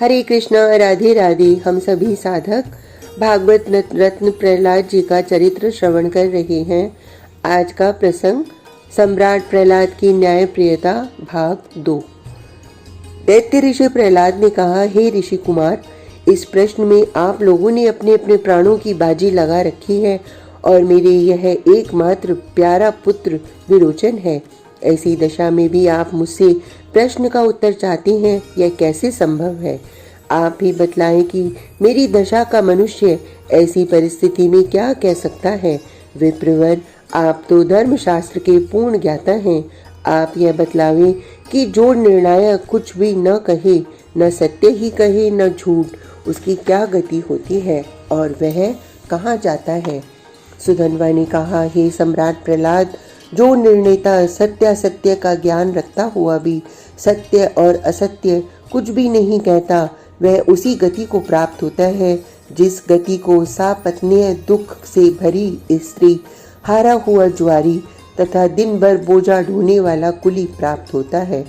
हरे कृष्णा, राधे राधे। हम सभी साधक भागवत रत्न प्रहलाद जी का चरित्र श्रवण कर रहे हैं। आज का प्रसंग सम्राट प्रहलाद की न्याय प्रियता भाग 2। दैत्य ऋषि प्रहलाद ने कहा, हे ऋषि कुमार, इस प्रश्न में आप लोगों ने अपने अपने प्राणों की बाजी लगा रखी है और मेरे यह एकमात्र प्यारा पुत्र विरोचन है। ऐसी दशा में भी आप मुझसे प्रश्न का उत्तर चाहते हैं, यह कैसे संभव है? आप ही बतलाएं कि मेरी दशा का मनुष्य ऐसी परिस्थिति में क्या कह सकता है। विप्रवर, आप तो धर्मशास्त्र के पूर्ण ज्ञाता हैं। आप यह बतलावें कि जो निर्णायक कुछ भी न कहे, न सत्य ही कहे न झूठ, उसकी क्या गति होती है और वह कहाँ जाता है? सुधन्वा ने कहा, हे सम्राट प्रहलाद, जो निर्णेता सत्यासत्य का ज्ञान रखता हुआ भी सत्य और असत्य कुछ भी नहीं कहता, वह उसी गति को प्राप्त होता है जिस गति को सापत्नीय दुख से भरी स्त्री, हारा हुआ जुआरी तथा दिन भर बोझा ढोने वाला कुली प्राप्त होता है।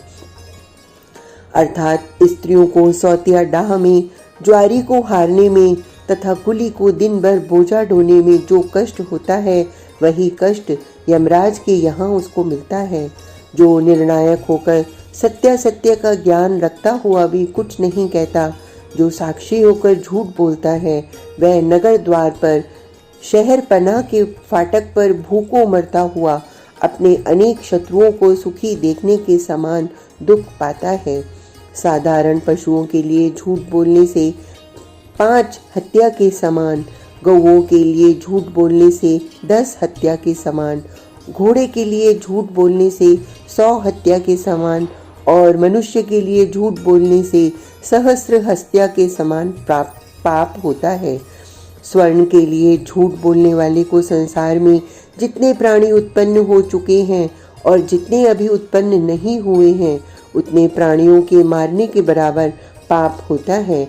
अर्थात स्त्रियों को सौतिया डाह में, जुआरी को हारने में तथा कुली को दिन भर बोझा ढोने में जो कष्ट होता है, वही कष्ट यमराज के यहाँ उसको मिलता है। जो निर्णायक होकर सत्यासत्य का ज्ञान रखता हुआ भी कुछ नहीं कहता, जो साक्षी होकर झूठ बोलता है, वह नगर द्वार पर, शहर पनाह के फाटक पर भूखों मरता हुआ अपने अनेक शत्रुओं को सुखी देखने के समान दुख पाता है। साधारण पशुओं के लिए झूठ बोलने से 5 हत्या के समान, गौओं के लिए झूठ बोलने से 10 हत्या के समान, घोड़े के लिए झूठ बोलने से 100 हत्या के समान और मनुष्य के लिए झूठ बोलने से सहस्र हत्या के समान पाप होता है। स्वर्ण के लिए झूठ बोलने वाले को संसार में जितने प्राणी उत्पन्न हो चुके हैं और जितने अभी उत्पन्न नहीं हुए हैं, उतने प्राणियों के मारने के बराबर पाप होता है।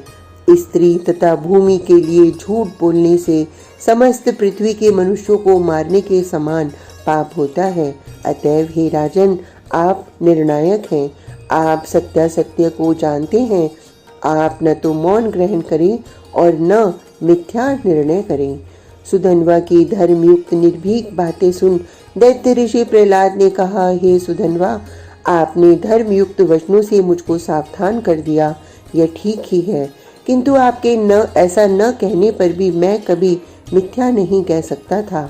स्त्री तथा भूमि के लिए झूठ बोलने से समस्त पृथ्वी के मनुष्यों को मारने के समान पाप होता है। अतएव हे राजन, आप निर्णायक हैं, आप सत्यासत्य को जानते हैं। आप न तो मौन ग्रहण करें और न मिथ्या निर्णय करें। सुधन्वा की धर्मयुक्त निर्भीक बातें सुन दैत्य ऋषि प्रहलाद ने कहा, हे सुधन्वा, आपने धर्मयुक्त वचनों से मुझको सावधान कर दिया, यह ठीक ही है, किंतु आपके ऐसा न कहने पर भी मैं कभी मिथ्या नहीं कह सकता था।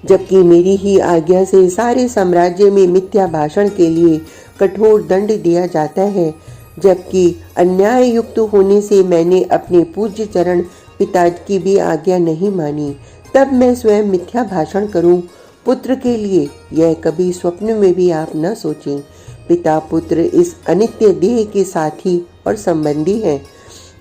जबकि मेरी ही आज्ञा से सारे साम्राज्य में मिथ्या भाषण के लिए कठोर दंड दिया जाता है, जबकि अन्याय युक्त होने से मैंने अपने पूज्य चरण पिता की भी आज्ञा नहीं मानी, तब मैं स्वयं मिथ्या भाषण करूं पुत्र के लिए, यह कभी स्वप्न में भी आप न सोचें। पिता पुत्र इस अनित्य देह के साथी और संबंधी हैं,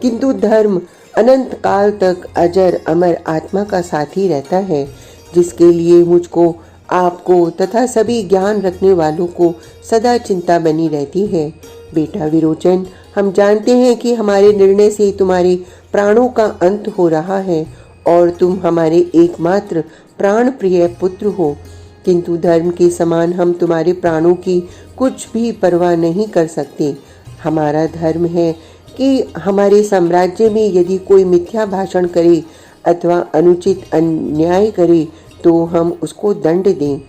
किंतु धर्म अनंत काल तक अजर अमर आत्मा का साथी रहता है, जिसके लिए मुझको, आपको तथा सभी ज्ञान रखने वालों को सदा चिंता बनी रहती है। बेटा विरोचन, हम जानते हैं कि हमारे निर्णय से तुम्हारे प्राणों का अंत हो रहा है और तुम हमारे एकमात्र प्राण प्रिय पुत्र हो, किंतु धर्म के समान हम तुम्हारे प्राणों की कुछ भी परवाह नहीं कर सकते। हमारा धर्म है कि हमारे साम्राज्य में यदि कोई मिथ्या भाषण करे अथवा अनुचित अन्याय करे तो हम उसको दंड दें।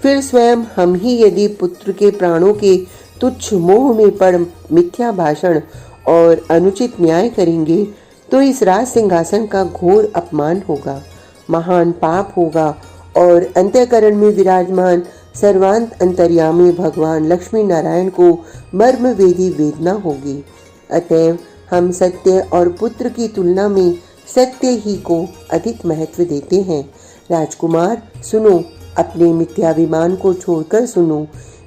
फिर स्वयं हम ही यदि पुत्र के प्राणों के तुच्छ मोह में पड़ मिथ्या भाषण और अनुचित न्याय करेंगे तो इस राज सिंहासन का घोर अपमान होगा, महान पाप होगा और अंतःकरण में विराजमान सर्वांत अंतर्यामी भगवान लक्ष्मी नारायण को मर्म वेदी वेदना होगी। अतएव हम सत्य और पुत्र की तुलना में सत्य ही को अधिक महत्व देते हैं। राजकुमार सुनो, अपने मिथ्याभिमान को छोड़कर सुनो।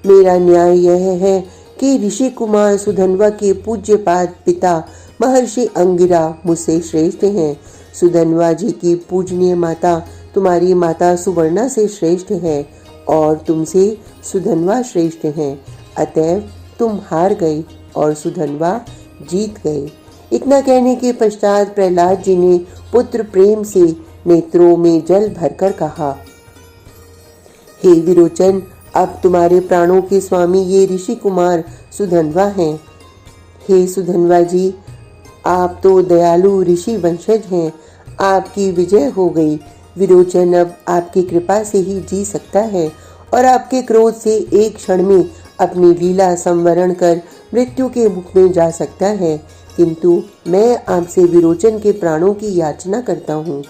मेरा न्याय यह है कि ऋषि कुमार सुधन्वा के पूज्यपाद पिता महर्षि अंगिरा मुझसे श्रेष्ठ हैं। सुधन्वा जी की पूजनीय माता तुम्हारी माता सुवर्णा से श्रेष्ठ है और तुमसे सुधन्वा श्रेष्ठ हैं। अतएव तुम हार गए और सुधन्वा जीत गए। इतना कहने के पश्चात प्रहलाद जी ने पुत्र प्रेम से नेत्रों में जल भरकर कहा, हे विरोचन, अब तुम्हारे प्राणों के स्वामी ये ऋषि कुमार सुधन्वा हैं। हे सुधन्वा जी, आप तो दयालु ऋषि वंशज हैं। आपकी विजय हो गई। विरोचन अब आपकी कृपा से ही जी सकता है और आपके क्रोध से एक क्षण में अपनी लीला संवरण कर मृत्यु के मुख में जा सकता है। किंतु मैं आपसे विरोचन के प्राणों की याचना करता हूँ।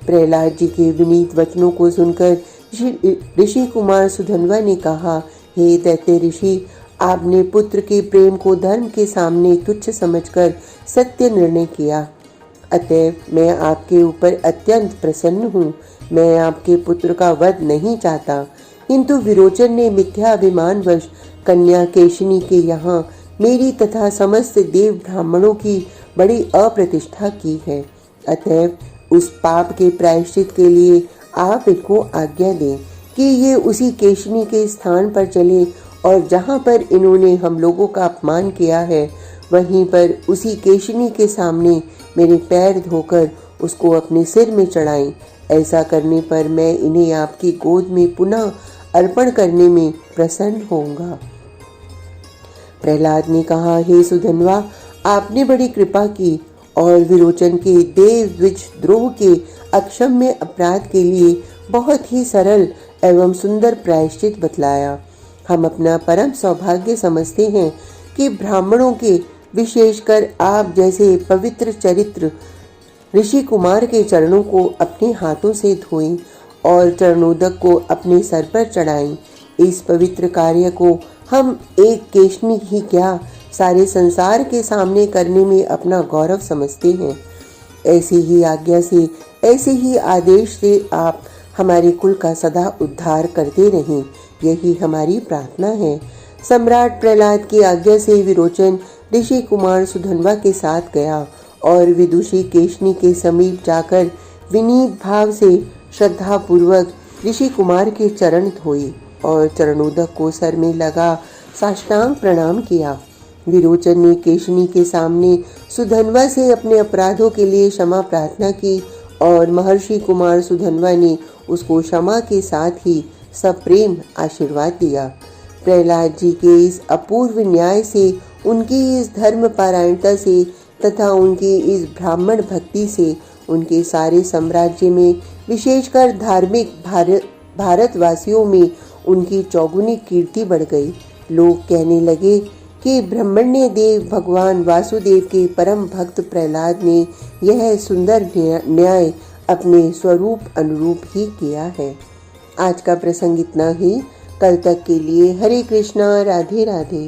प्रहलाद जी के विनीत वचनों को सुनकर ऋषि कुमार सुधन्वा ने कहा, हे दैत्य ऋषि, आपने पुत्र के प्रेम को धर्म के सामने तुच्छ समझकर सत्य निर्णय किया। अतएव मैं आपके ऊपर अत्यंत प्रसन्न हूँ। मैं आपके पुत्र का वध नहीं चाहता, किंतु विरोचन ने मिथ्याभिमानवश कन्या केशिनी के यहाँ मेरी तथा समस्त देव ब्राह्मणों की बड़ी अप्रतिष्ठा की है। अतएव उस पाप के प्रायश्चित के लिए आप इनको आज्ञा दें कि ये उसी केशिनी के स्थान पर चले और जहाँ पर इन्होंने हम लोगों का अपमान किया है वहीं पर उसी केशिनी के सामने मेरे पैर धोकर उसको अपने सिर में चढ़ाएं। ऐसा करने पर मैं इन्हें आपकी गोद में पुनः अर्पण करने में प्रसन्न होऊंगा। प्रहलाद ने कहा, हे सुधन्वा, आपने बड़ी कृपा की और विरोचन के देव द्विज द्रोह के अक्षम्य अपराध के लिए बहुत ही सरल एवं सुंदर प्रायश्चित बतलाया। हम अपना परम सौभाग्य समझते हैं कि ब्राह्मणों के, विशेषकर आप जैसे पवित्र चरित्र ऋषि कुमार के चरणों को अपने हाथों से धोएं और चरणोदक को अपने सर पर चढ़ाएं। इस पवित्र कार्य को हम एक केशनी ही क्या, सारे संसार के सामने करने में अपना गौरव समझते हैं। ऐसी ही आज्ञा से, ऐसे ही आदेश से आप हमारे कुल का सदा उद्धार करते रहें, यही हमारी प्रार्थना है। सम्राट प्रहलाद की आज्ञा से विरोचन ऋषि कुमार सुधन्वा के साथ गया और विदुषी केशनी के समीप जाकर विनीत भाव से श्रद्धा पूर्वक ऋषि कुमार के चरण धोए और चरणोदक को सर में लगा साष्टांग प्रणाम किया। विरोचन ने केशनी के सामने सुधन्वा से अपने अपराधों के लिए क्षमा प्रार्थना की और महर्षि कुमार सुधन्वा ने उसको क्षमा के साथ ही सप्रेम आशीर्वाद दिया। प्रहलाद जी के इस अपूर्व न्याय से, उनकी इस धर्म पारायणता से तथा उनकी इस ब्राह्मण भक्ति से उनके सारे साम्राज्य में, विशेषकर धार्मिक भारतवासियों में उनकी चौगुनी कीर्ति बढ़ गई। लोग कहने लगे कि ब्रह्मण्य देव भगवान वासुदेव के परम भक्त प्रहलाद ने यह सुंदर न्याय अपने स्वरूप अनुरूप ही किया है। आज का प्रसंग इतना ही। कल तक के लिए हरे कृष्णा, राधे राधे।